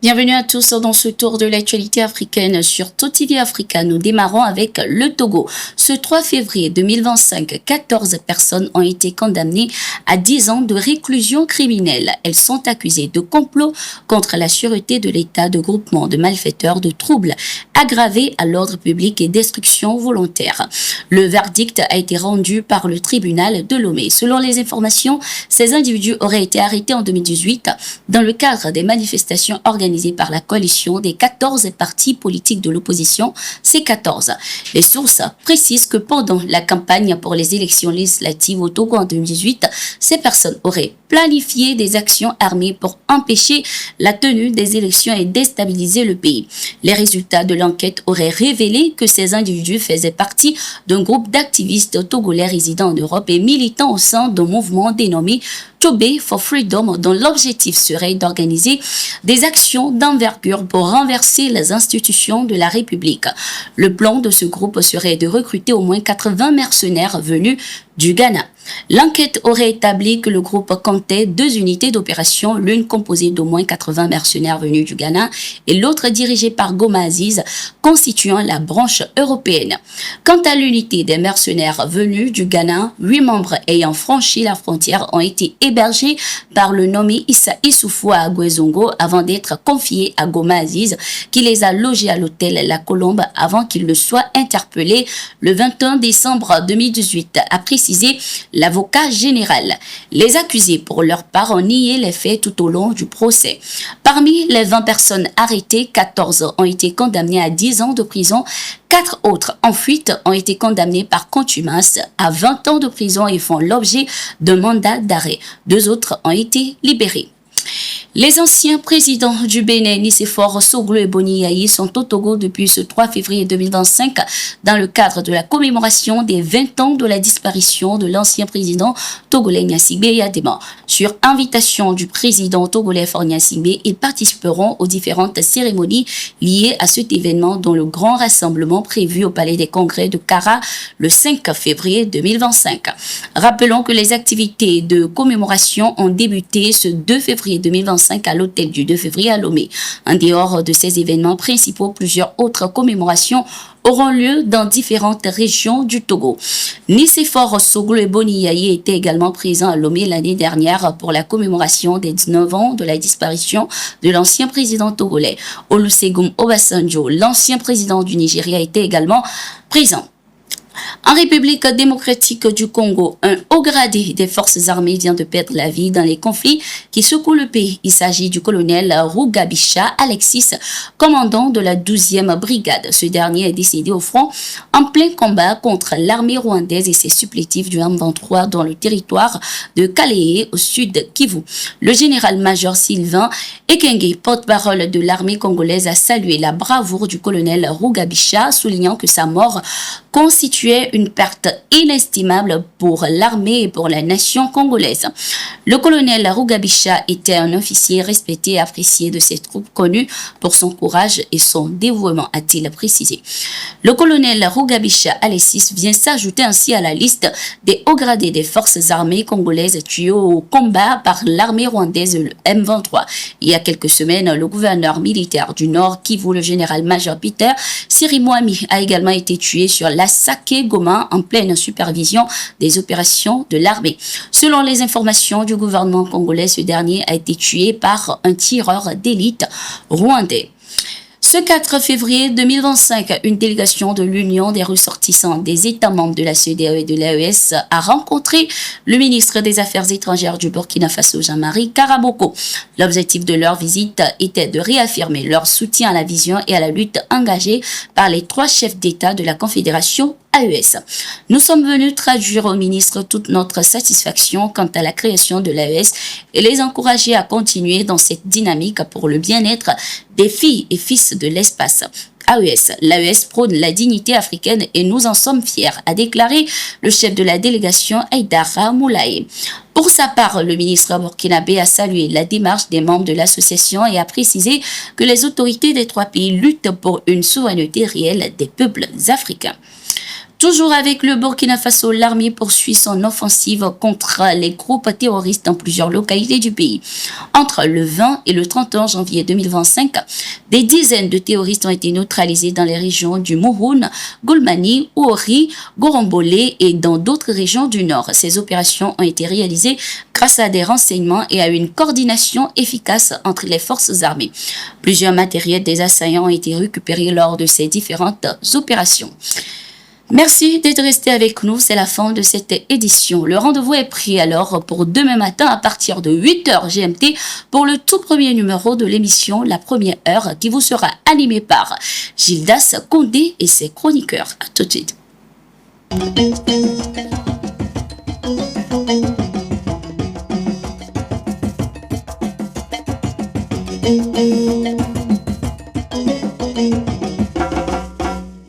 Bienvenue à tous dans ce tour de l'actualité africaine sur TOTV Africa. Nous démarrons avec le Togo. Ce 3 février 2025, 14 personnes ont été condamnées à 10 ans de réclusion criminelle. Elles sont accusées de complot contre la sûreté de l'État, de groupement de malfaiteurs, de troubles aggravés à l'ordre public et destruction volontaire. Le verdict a été rendu par le tribunal de Lomé. Selon les informations, ces individus auraient été arrêtés en 2018 dans le cadre des manifestations organisées par la coalition des 14 partis politiques de l'opposition, C14. Les sources précisent que pendant la campagne pour les élections législatives au Togo en 2018, ces personnes auraient planifié des actions armées pour empêcher la tenue des élections et déstabiliser le pays. Les résultats de l'enquête auraient révélé que ces individus faisaient partie d'un groupe d'activistes togolais résidant en Europe et militant au sein d'un mouvement dénommé Tobé for Freedom, dont l'objectif serait d'organiser des actions d'envergure pour renverser les institutions de la République. Le plan de ce groupe serait de recruter au moins 80 mercenaires venus du Ghana. L'enquête aurait établi que le groupe comptait 2 unités d'opération, l'une composée d'au moins 80 mercenaires venus du Ghana et l'autre dirigée par Goma Aziz, constituant la branche européenne. Quant à l'unité des mercenaires venus du Ghana, 8 membres ayant franchi la frontière ont été hébergés par le nommé Issa Issoufou à Agouezongo avant d'être confiés à Goma Aziz, qui les a logés à l'hôtel La Colombe avant qu'ils ne soient interpellés le 21 décembre 2018, a précisé l'avocat général. Les accusés, pour leur part, ont nié les faits tout au long du procès. Parmi les 20 personnes arrêtées, 14 ont été condamnées à 10 ans de prison. 4 autres en fuite ont été condamnés par contumace à 20 ans de prison et font l'objet d'un mandat d'arrêt. 2 autres ont été libérés. Les anciens présidents du Bénin, Nicéphore Soglo et Boni Yayi, sont au Togo depuis ce 3 février 2025 dans le cadre de la commémoration des 20 ans de la disparition de l'ancien président togolais Gnassingbé Eyadema. Sur invitation du président togolais Faure Gnassingbé, ils participeront aux différentes cérémonies liées à cet événement, dont le grand rassemblement prévu au Palais des Congrès de Kara le 5 février 2025. Rappelons que les activités de commémoration ont débuté ce 2 février 2025 à l'hôtel du 2 février à Lomé. En dehors de ces événements principaux, plusieurs autres commémorations auront lieu dans différentes régions du Togo. Nicéphore Soglo et Boni Yayi étaient également présents à Lomé l'année dernière pour la commémoration des 19 ans de la disparition de l'ancien président togolais. Olusegun Obasanjo, l'ancien président du Nigeria, était également présent. En République démocratique du Congo, un haut gradé des forces armées vient de perdre la vie dans les conflits qui secouent le pays. Il s'agit du colonel Rugabisha Alexis, commandant de la 12e brigade. Ce dernier est décédé au front en plein combat contre l'armée rwandaise et ses supplétifs du M23 dans le territoire de Kalehe au sud Kivu. Le général-major Sylvain Ekenge, porte-parole de l'armée congolaise, a salué la bravoure du colonel Rugabisha, soulignant que sa mort constituait une perte inestimable pour l'armée et pour la nation congolaise. Le colonel Rugabisha était un officier respecté et apprécié de ses troupes, connu pour son courage et son dévouement, a-t-il précisé. Le colonel Rugabisha Alexis vient s'ajouter ainsi à la liste des hauts gradés des forces armées congolaises tués au combat par l'armée rwandaise, le M23. Il y a quelques semaines, le gouverneur militaire du Nord Kivu, le général-major Peter Sirimwami, a également été tué sur la Saké Goma en pleine supervision des opérations de l'armée. Selon les informations du gouvernement congolais, ce dernier a été tué par un tireur d'élite rwandais. Ce 4 février 2025, une délégation de l'Union des ressortissants des États membres de la CEDEAO et de l'AES a rencontré le ministre des Affaires étrangères du Burkina Faso, Jean-Marie Karaboko. L'objectif de leur visite était de réaffirmer leur soutien à la vision et à la lutte engagée par les 3 chefs d'État de la Confédération AES. Nous sommes venus traduire au ministre toute notre satisfaction quant à la création de l'AES et les encourager à continuer dans cette dynamique pour le bien-être des filles et fils de l'espace. AES. L'AES prône la dignité africaine et nous en sommes fiers, a déclaré le chef de la délégation Aïdara Moulaye. Pour sa part, le ministre burkinabé a salué la démarche des membres de l'association et a précisé que les autorités des 3 pays luttent pour une souveraineté réelle des peuples africains. Toujours avec le Burkina Faso, l'armée poursuit son offensive contre les groupes terroristes dans plusieurs localités du pays. Entre le 20 et le 31 janvier 2025, des dizaines de terroristes ont été neutralisés dans les régions du Mouhoun, Goulmani, Ouori, Gorombolé et dans d'autres régions du nord. Ces opérations ont été réalisées grâce à des renseignements et à une coordination efficace entre les forces armées. Plusieurs matériels des assaillants ont été récupérés lors de ces différentes opérations. Merci d'être resté avec nous, c'est la fin de cette édition. Le rendez-vous est pris alors pour demain matin à partir de 8h GMT pour le tout premier numéro de l'émission La Première Heure qui vous sera animé par Gildas Condé et ses chroniqueurs. À tout de suite.